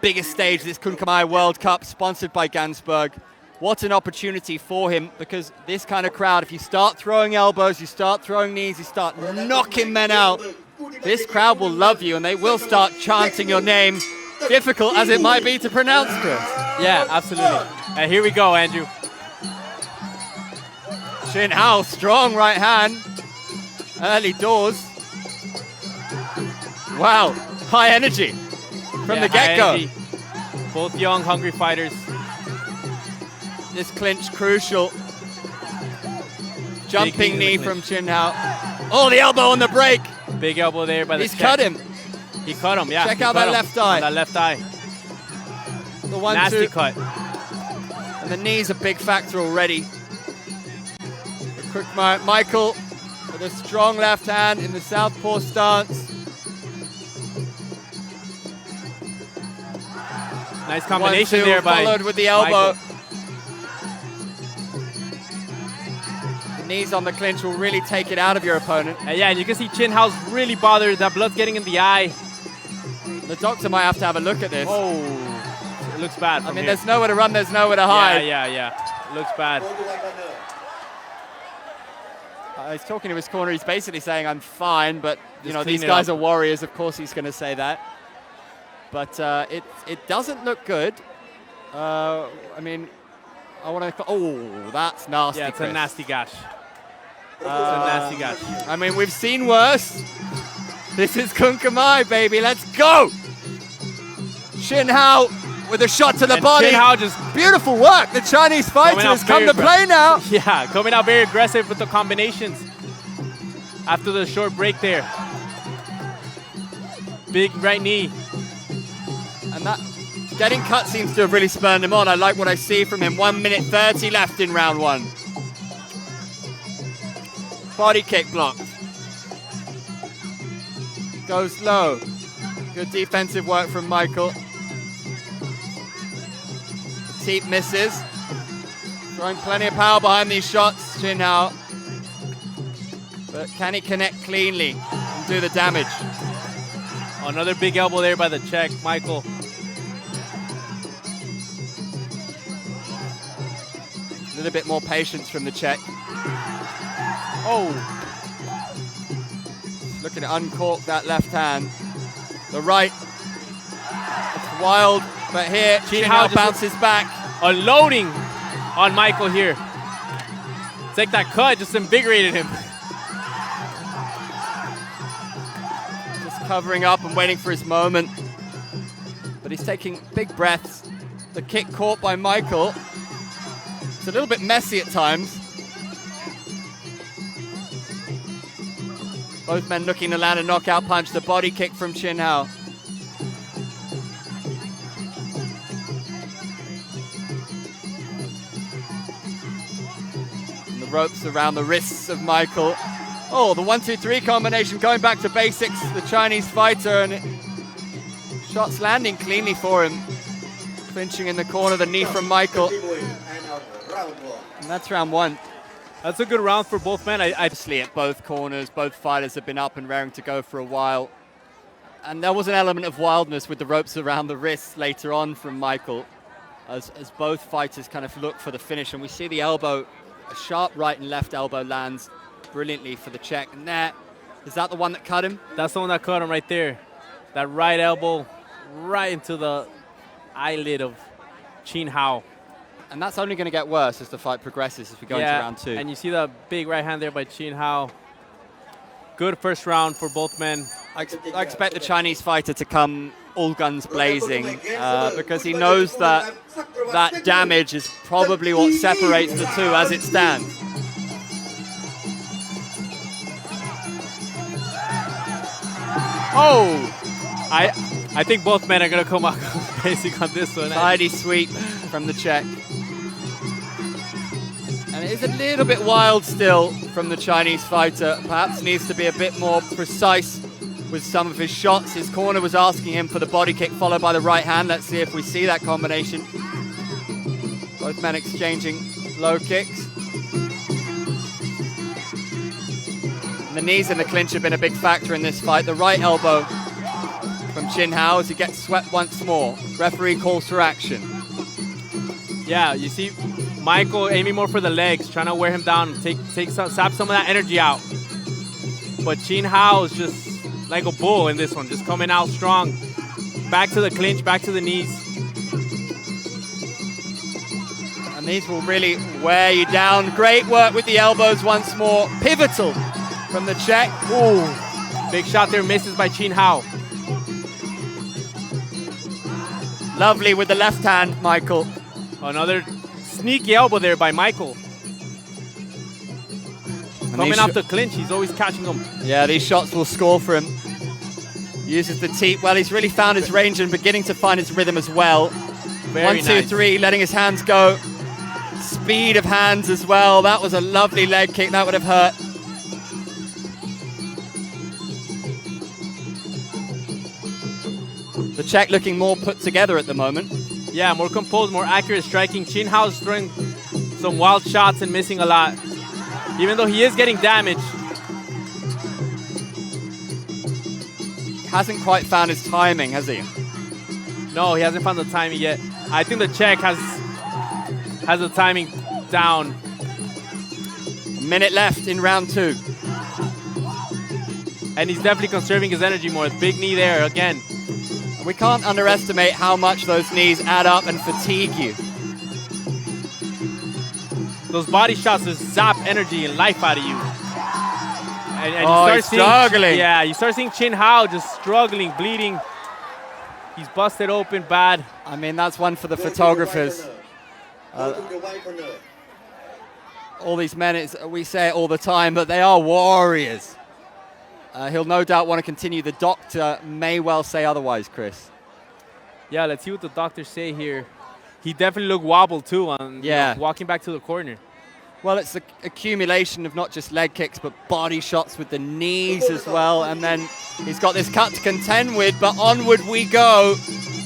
biggest stage, this Khmer World Cup, sponsored by Gansberg. What an opportunity for him, because this kind of crowd, if you start throwing elbows, you start throwing knees, you start knocking men out, this crowd will love you and they will start chanting your name, difficult as it might be to pronounce, Chris. Yeah, absolutely. And here we go, Andrew. Chin Hao, strong right hand, early doors. Wow, high energy from the get-go. Both young, hungry fighters. This clinch crucial. Jumping knee from Chin Hao. Oh, the elbow on the break. Big elbow there by the He's cut him. He cut him, yeah. Check out that left eye. That left eye. The 1-2. Nasty cut. And the knee's a big factor already. Michael with a strong left hand in the southpaw stance. Nice combination there by followed with the elbow. Michael. The knees on the clinch will really take it out of your opponent. Yeah, and you can see Chin Hao's really bothered. That blood's getting in the eye. The doctor might have to have a look at this. Oh, it looks bad. I mean, there's nowhere to run, there's nowhere to hide. Yeah. It looks bad. He's talking to his corner. He's basically saying, I'm fine, but you know, these guys are warriors. Of course he's going to say that. But it doesn't look good. I mean, I want to... Oh, that's nasty, Yeah, it's Chris. a nasty gash. It's a nasty gash. I mean, we've seen worse. This is Khmer, baby. Let's go! Chin Hao with a shot to the body. Chin Hao just... Beautiful work. The Chinese fighter has come to play now. Yeah, coming out very aggressive with the combinations. After the short break there. Big right knee. And that getting cut seems to have really spurred him on. I like what I see from him. 1 minute 30 left in round one. Body kick blocked. Goes low. Good defensive work from Michael. Teep misses. Throwing plenty of power behind these shots, Chin Hao. But can he connect cleanly and do the damage? Another big elbow there by the Czech, Michael. A little bit more patience from the Czech. Oh. Looking to uncork that left hand. The right. It's wild, but here Chin Hao bounces back. Unloading on Michael here. It's like that cut just invigorated him. Just covering up and waiting for his moment. But he's taking big breaths. The kick caught by Michael. It's a little bit messy at times. Both men looking to land a knockout punch. The body kick from Chin Hao. And the ropes around the wrists of Michael. Oh, the 1-2-3 combination going back to basics. The Chinese fighter, and shots landing cleanly for him. Clinching in the corner, the knee from Michael. And that's round one. That's a good round for both men. Obviously at both corners, both fighters have been up and raring to go for a while. And there was an element of wildness with the ropes around the wrists later on from Michael, as both fighters kind of look for the finish. And we see the elbow, a sharp right and left elbow lands brilliantly for the Czech. And there, is that the one that cut him? That's the one that cut him right there. That right elbow right into the eyelid of Chin Hao. And that's only going to get worse as the fight progresses as we go into round two. And you see the big right hand there by Chin Hao. Good first round for both men. I expect the Chinese fighter to come all guns blazing because he knows that that damage is probably what separates the two as it stands. Oh! I think both men are going to come out basic on this one. Tidy sweep from the Czech. And it is a little bit wild still from the Chinese fighter. Perhaps needs to be a bit more precise with some of his shots. His corner was asking him for the body kick followed by the right hand. Let's see if we see that combination. Both men exchanging low kicks. And the knees in the clinch have been a big factor in this fight. The right elbow from Chin Hao as he gets swept once more. Referee calls for action. Yeah, you see Michael aiming more for the legs, trying to wear him down, sap some of that energy out. But Chin Hao is just like a bull in this one, just coming out strong. Back to the clinch, back to the knees. And these will really wear you down. Great work with the elbows once more. Pivotal from the Czech. Ooh, big shot there, misses by Chin Hao. Lovely with the left hand, Michael. Another sneaky elbow there by Michael. Coming off the clinch, he's always catching them. Yeah, these shots will score for him. Uses the teep. Well, he's really found his range and beginning to find his rhythm as well. Very 1, 2, nice. 3, letting his hands go. Speed of hands as well. That was a lovely leg kick. That would have hurt. The Czech looking more put together at the moment. Yeah, more composed, more accurate striking. Chin Hao's throwing some wild shots and missing a lot. Even though he is getting damage. Hasn't quite found his timing, has he? No, he hasn't found the timing yet. I think the Czech has the timing down. A minute left in round 2. And he's definitely conserving his energy more. Big knee there again. We can't underestimate how much those knees add up and fatigue you. Those body shots just zap energy and life out of you. And he's struggling. Yeah, you start seeing Chin Hao just struggling, bleeding. He's busted open bad. I mean, that's one for the photographers. All these men, we say it all the time, but they are warriors. He'll no doubt want to continue. The doctor may well say otherwise, Chris. Yeah, let's see what the doctors say here. He definitely looked wobbled too on walking back to the corner. Well, it's the accumulation of not just leg kicks, but body shots with the knees as well. And then he's got this cut to contend with, but onward we go.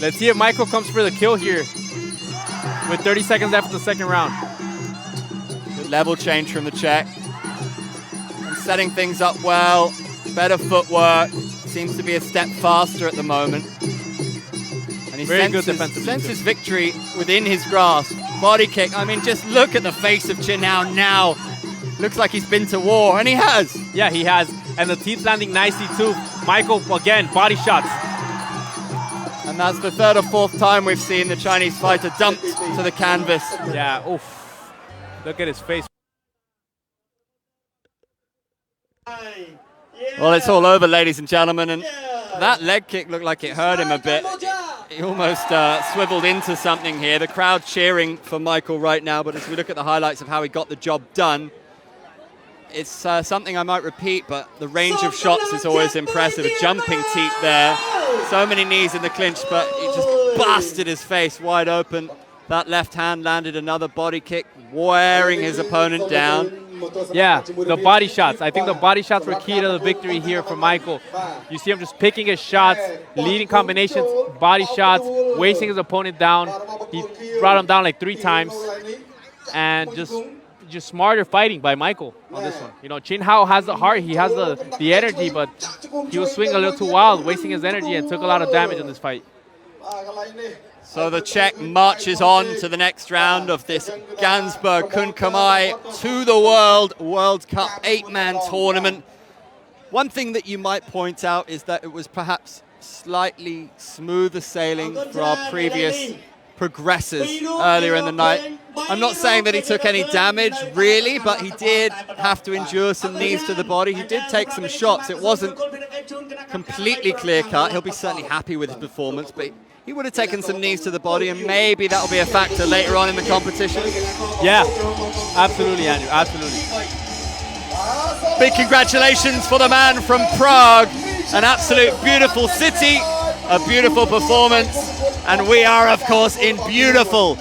Let's see if Michael comes for the kill here with 30 seconds left in the second round. Good level change from the Czech. And setting things up well. Better footwork. Seems to be a step faster at the moment. And he senses victory within his grasp. Body kick. I mean, just look at the face of Chin Hao now. Looks like he's been to war, and he has. Yeah, he has. And the teeth landing nicely too. Michael, again, body shots. And that's the 3rd or 4th time we've seen the Chinese fighter dumped to the canvas. Yeah, oof. Look at his face. Well, it's all over, ladies and gentlemen, and that leg kick looked like it hurt him a bit. He almost swiveled into something here. The crowd cheering for Michael right now, but as we look at the highlights of how he got the job done, it's something I might repeat, but the range of shots is always impressive. A jumping teep there. So many knees in the clinch, but he just busted his face wide open. That left hand landed another body kick, wearing his opponent down. Yeah, the body shots. I think the body shots were key to the victory here for Michael. You see him just picking his shots, leading combinations, body shots, wasting his opponent down. He brought him down like 3 times. And just smarter fighting by Michael on this one. You know, Chin Hao has the heart, he has the energy, but he was swinging a little too wild, wasting his energy, and took a lot of damage in this fight. So the Czech marches on to the next round of this Gansberg Kunkamai to the World Cup 8-man tournament. One thing that you might point out is that it was perhaps slightly smoother sailing for our previous progressors earlier in the night. I'm not saying that he took any damage, really, but he did have to endure some knees to the body. He did take some shots. It wasn't completely clear-cut. He'll be certainly happy with his performance, but he would have taken some knees to the body, and maybe that'll be a factor later on in the competition. Yeah, absolutely, Andrew, absolutely. Big congratulations for the man from Prague. An absolute beautiful city, a beautiful performance, and we are, of course, in beautiful